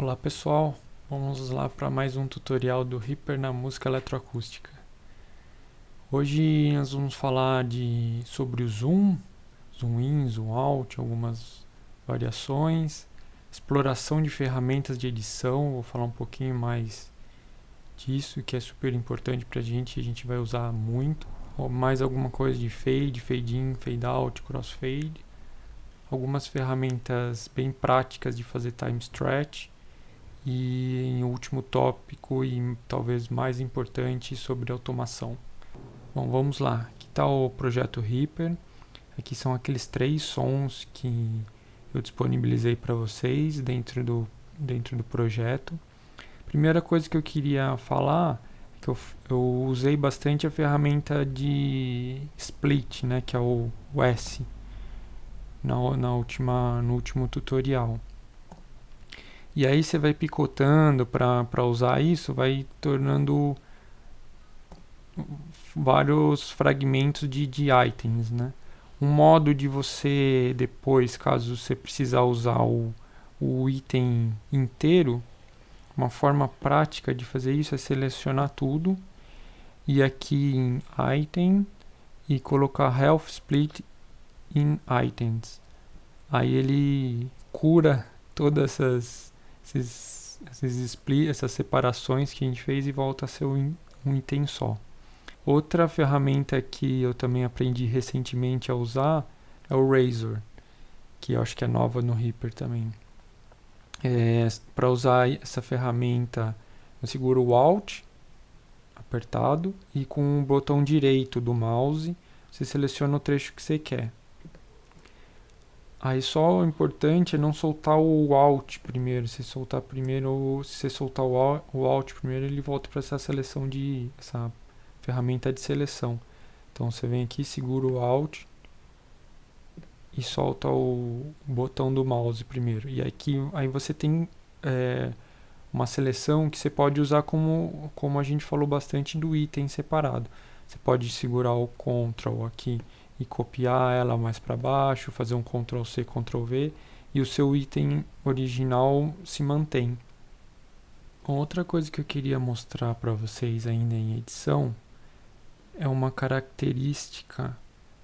Olá pessoal, vamos lá para mais um tutorial do Reaper na música eletroacústica. Hoje nós vamos falar sobre o zoom in, zoom out, algumas variações, exploração de ferramentas de edição, vou falar um pouquinho mais disso que é super importante para a gente vai usar muito. Mais alguma coisa de fade in, fade out, crossfade, algumas ferramentas bem práticas de fazer time stretch. E em último tópico e talvez mais importante sobre automação. Bom, vamos lá. Aqui está o projeto Reaper. Aqui são aqueles 3 sons que eu disponibilizei para vocês dentro do projeto. Primeira coisa que eu queria falar é que eu usei bastante a ferramenta de split, né, que é o S, no último tutorial. E aí você vai picotando para usar isso, vai tornando vários fragmentos de itens, né? Um modo de você depois, caso você precisar usar o item inteiro, uma forma prática de fazer isso é selecionar tudo e aqui em Item e colocar Health Split in Items. Aí ele cura todas essas separações que a gente fez e volta a ser um item só. Outra ferramenta que eu também aprendi recentemente a usar é o Razor, que eu acho que é nova no Reaper também. Para usar essa ferramenta, eu seguro o Alt apertado e com o botão direito do mouse você seleciona o trecho que você quer. Aí só o importante é não soltar o Alt primeiro. Se soltar o Alt primeiro, ele volta para essa ferramenta de seleção. Então você vem aqui, segura o Alt e solta o botão do mouse primeiro. E aí você tem uma seleção que você pode usar como a gente falou bastante do item separado. Você pode segurar o Ctrl aqui e copiar ela mais para baixo, fazer um Ctrl C, Ctrl V e o seu item original se mantém. Outra coisa que eu queria mostrar para vocês ainda em edição é uma característica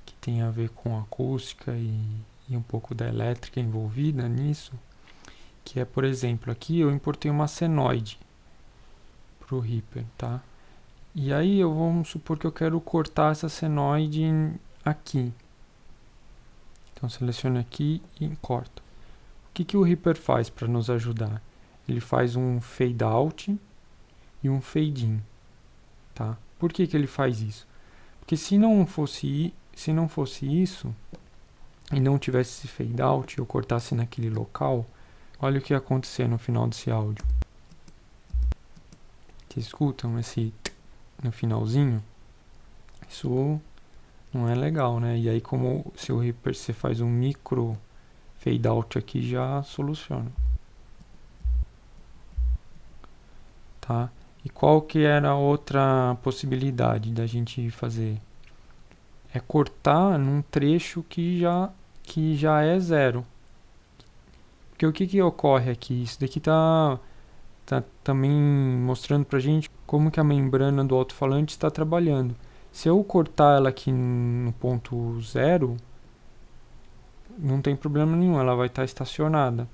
que tem a ver com acústica e um pouco da elétrica envolvida nisso, que é, por exemplo, aqui eu importei uma senoide para o Reaper, tá? E aí vamos supor que eu quero cortar essa senoide aqui. Então seleciono aqui e corto. O que o Reaper faz para nos ajudar? Ele faz um fade out e um fade in, tá? Por que ele faz isso? Porque se não fosse isso e não tivesse esse fade out e eu cortasse naquele local, olha o que ia acontecer no final desse áudio. Vocês escutam esse no finalzinho? Isso não é legal, né? E aí, como se o Reaper você faz um micro fade out aqui, já soluciona. Tá? E qual que era a outra possibilidade da gente fazer? É cortar num trecho que já é zero. Porque o que ocorre aqui? Isso daqui tá também mostrando pra gente como que a membrana do alto-falante está trabalhando. Se eu cortar ela aqui no ponto zero, não tem problema nenhum, ela vai estar estacionada.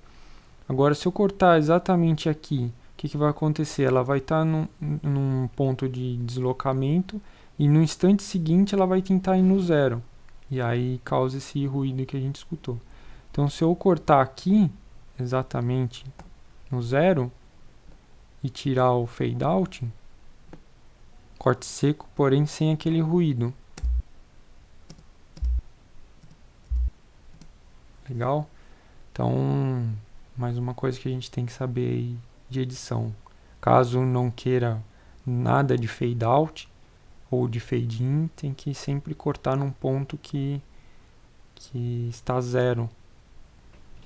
Agora, se eu cortar exatamente aqui, o que vai acontecer? Ela vai estar num ponto de deslocamento e no instante seguinte ela vai tentar ir no zero. E aí causa esse ruído que a gente escutou. Então, se eu cortar aqui, exatamente no zero, e tirar o fade out, corte seco, porém sem aquele ruído. Legal? Então, mais uma coisa que a gente tem que saber aí de edição. Caso não queira nada de fade out ou de fade in, tem que sempre cortar num ponto que está zero.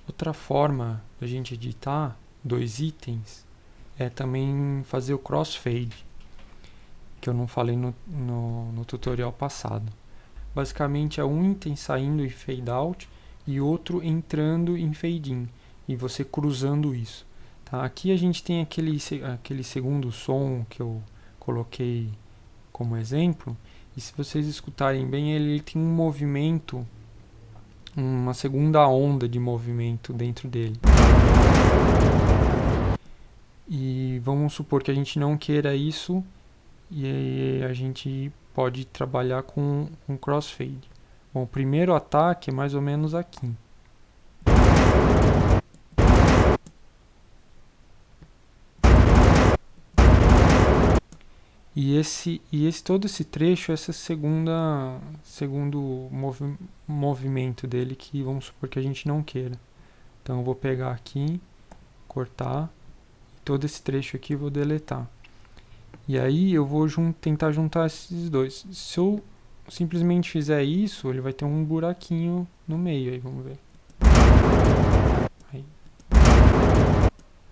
Outra forma da gente editar 2 itens é também fazer o crossfade, que eu não falei no tutorial passado. Basicamente é um item saindo em fade out e outro entrando em fade in, e você cruzando isso. Tá? Aqui a gente tem aquele segundo som que eu coloquei como exemplo, e se vocês escutarem bem, ele tem um movimento, uma segunda onda de movimento dentro dele. E vamos supor que a gente não queira isso, e aí a gente pode trabalhar com crossfade. Bom, o primeiro ataque é mais ou menos aqui. Todo esse trecho, essa segundo movimento dele, que vamos supor que a gente não queira. Então eu vou pegar aqui, cortar, todo esse trecho aqui eu vou deletar. E aí eu vou tentar juntar esses dois. Se eu simplesmente fizer isso, ele vai ter um buraquinho no meio, aí vamos ver.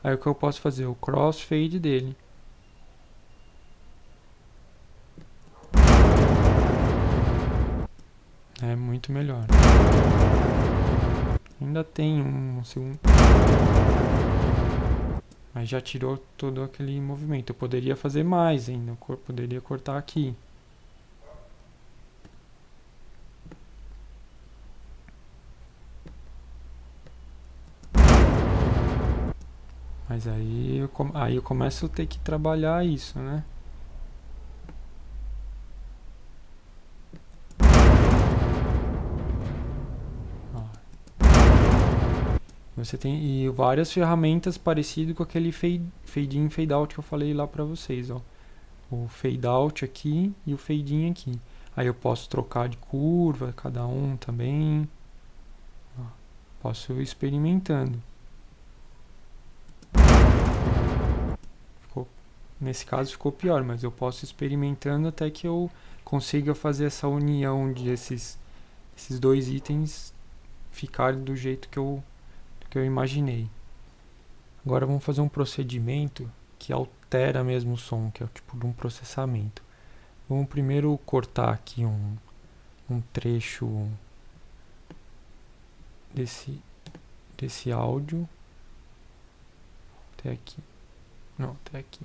Aí o que eu posso fazer? O crossfade dele. É muito melhor. Ainda tem um segundo. Mas já tirou todo aquele movimento. Eu poderia fazer mais ainda. Eu poderia cortar aqui. Mas aí eu começo a ter que trabalhar isso, né? Você tem várias ferramentas parecidas com aquele fade in, fade out que eu falei lá pra vocês, ó. O fade out aqui e o fade in aqui. Aí eu posso trocar de curva, cada um também. Ó, posso ir experimentando. Nesse caso ficou pior, mas eu posso ir experimentando até que eu consiga fazer essa união de esses dois itens ficarem do jeito que eu imaginei. Agora vamos fazer um procedimento que altera mesmo o som, que é o tipo de um processamento. Vamos primeiro cortar aqui um trecho desse áudio até aqui. Não, até aqui.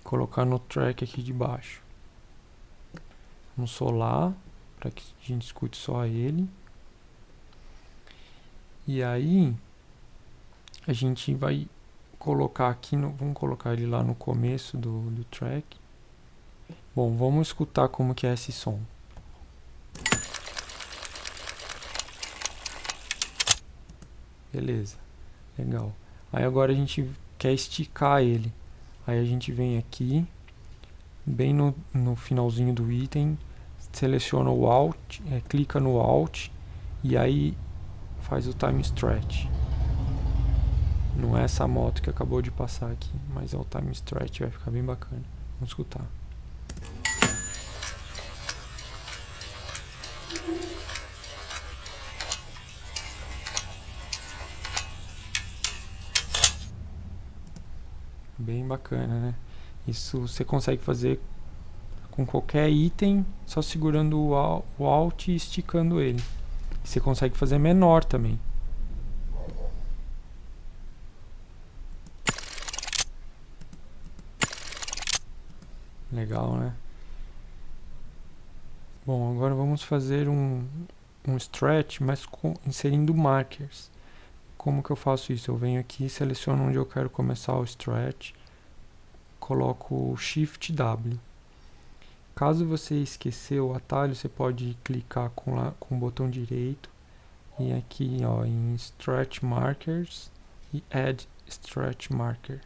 Colocar no track aqui de baixo. Vamos solar para que a gente escute só ele. E aí a gente vai colocar aqui, vamos colocar ele lá no começo do track. Bom, vamos escutar como que é esse som. Beleza, legal. Aí agora a gente quer esticar ele. Aí a gente vem aqui, bem no finalzinho do item, seleciona o Alt, clica no Alt e aí faz o Time Stretch. Não é essa moto que acabou de passar aqui, mas é o Time Stretch, vai ficar bem bacana. Vamos escutar. Bem bacana, né? Isso você consegue fazer com qualquer item, só segurando o Alt e esticando ele. Você consegue fazer menor também. Legal, né? Bom, agora vamos fazer um stretch, mas inserindo markers. Como que eu faço isso? Eu venho aqui, seleciono onde eu quero começar o stretch, coloco o Shift W. Caso você esqueceu o atalho, você pode clicar com o botão direito e aqui, ó, em Stretch Markers e Add Stretch Marker.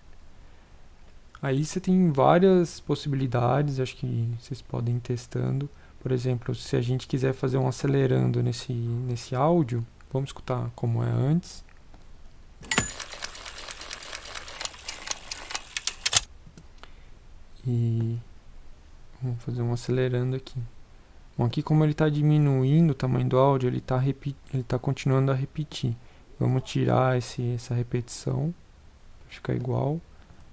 Aí você tem várias possibilidades, acho que vocês podem ir testando. Por exemplo, se a gente quiser fazer um acelerando nesse áudio, vamos escutar como é antes. E vamos fazer um acelerando aqui. Bom, aqui como ele está diminuindo o tamanho do áudio, ele tá continuando a repetir. Vamos tirar essa repetição, para ficar igual,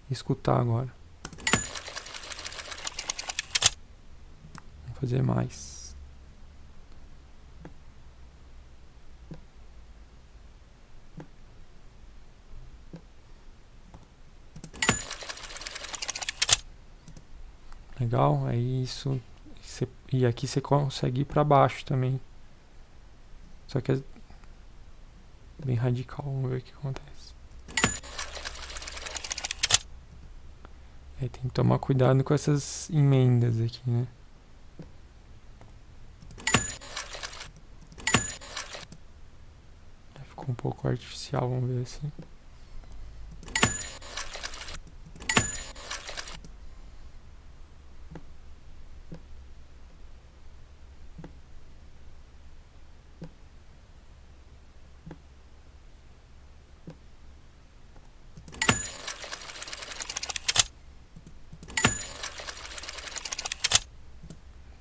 e escutar agora. Vamos fazer mais. Legal? Aí e aqui você consegue ir para baixo também. Só que é bem radical. Vamos ver o que acontece. Aí tem que tomar cuidado com essas emendas aqui, né? Ficou um pouco artificial, vamos ver assim.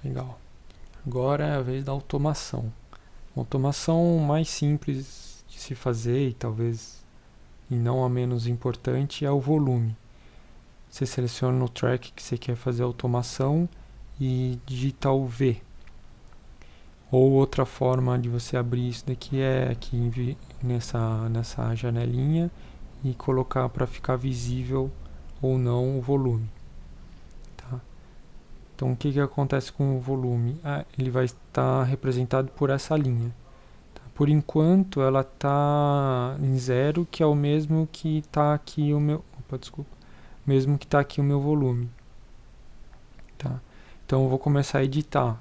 Legal. Agora é a vez da automação. A automação mais simples de se fazer e talvez e não a menos importante é o volume. Você seleciona no track que você quer fazer a automação e digita o V. Ou outra forma de você abrir isso daqui é aqui nessa janelinha e colocar para ficar visível ou não o volume. Tá? Então o que acontece com o volume? Ele vai estar representado por essa linha. Tá? Por enquanto ela está em 0, que é o mesmo que está aqui o meu. Opa, desculpa. Mesmo que está aqui o meu volume. Tá? Então eu vou começar a editar.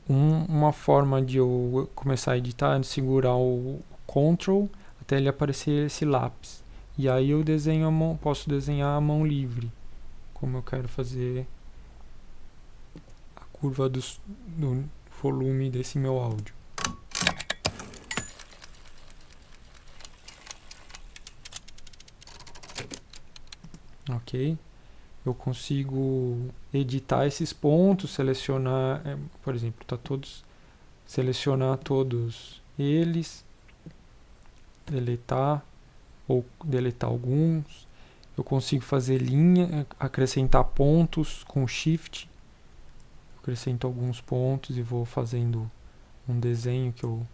Uma forma de eu começar a editar é segurar o Ctrl até ele aparecer esse lápis. E aí eu desenho posso desenhar a mão livre, como eu quero fazer a curva do volume desse meu áudio. Ok? Eu consigo editar esses pontos, selecionar, por exemplo, selecionar todos eles, deletar ou deletar alguns. Eu consigo fazer linha, acrescentar pontos com Shift. Acrescento alguns pontos e vou fazendo um desenho que eu...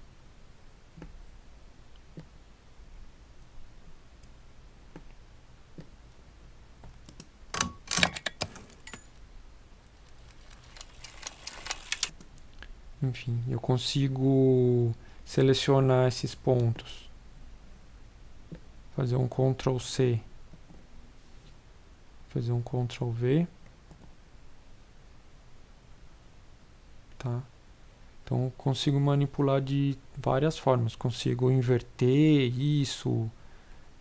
Enfim, eu consigo selecionar esses pontos. Fazer um Ctrl C. Fazer um Ctrl V. Tá? Então eu consigo manipular de várias formas. Consigo inverter isso.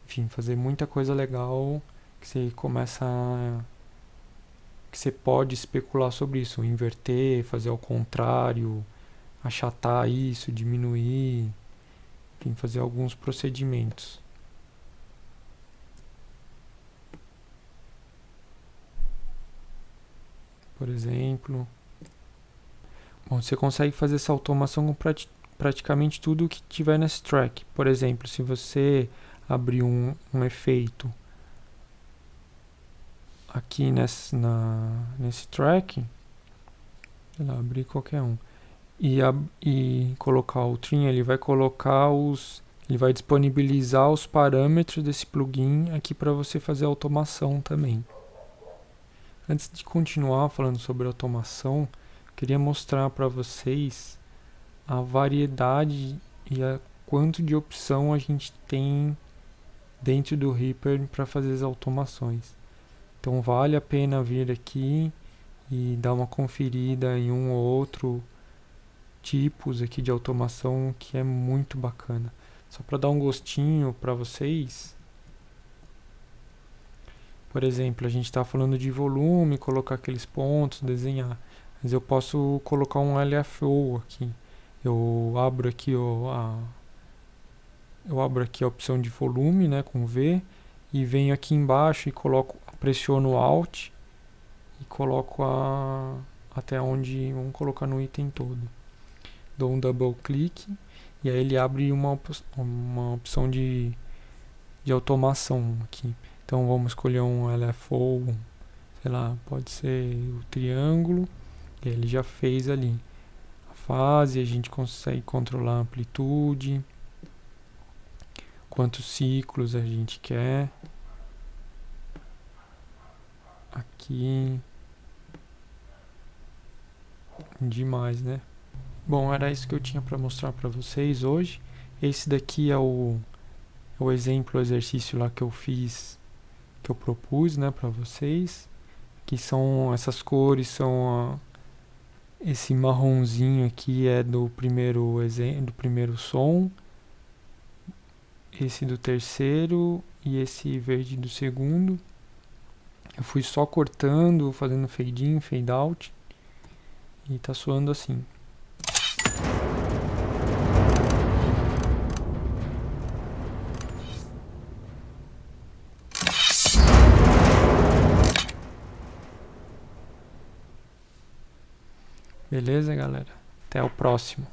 Enfim, fazer muita coisa legal que você começa que você pode especular sobre isso. Inverter, fazer ao contrário, achatar isso, diminuir. Enfim, fazer alguns procedimentos. Por exemplo... Bom, você consegue fazer essa automação com praticamente tudo que tiver nesse track. Por exemplo, se você abrir um efeito aqui nesse track, sei lá, abrir qualquer um, e colocar o trim, ele vai disponibilizar os parâmetros desse plugin aqui para você fazer a automação também. Antes de continuar falando sobre automação, queria mostrar para vocês a variedade e a quanto de opção a gente tem dentro do Reaper para fazer as automações. Então vale a pena vir aqui e dar uma conferida em um ou outro tipos aqui de automação que é muito bacana. Só para dar um gostinho para vocês. Por exemplo, a gente está falando de volume, colocar aqueles pontos, desenhar. Mas eu posso colocar um LFO aqui. Eu abro aqui a opção de volume, né, com V, e venho aqui embaixo e pressiono Alt e coloco até onde vamos colocar no item todo. Dou um double clique e aí ele abre uma opção de automação aqui. Então vamos escolher um LFO, sei lá, pode ser o triângulo, e ele já fez ali a fase, a gente consegue controlar a amplitude, quantos ciclos a gente quer. Aqui demais, né? Bom, era isso que eu tinha para mostrar para vocês hoje. Esse daqui é o exemplo, o exercício lá que eu fiz, que eu propus, né, para vocês. Que são essas cores, são esse marronzinho aqui é do primeiro som, esse do terceiro e esse verde do segundo. Eu fui só cortando, fazendo fade in, fade out e tá soando assim. Beleza, galera? Até o próximo.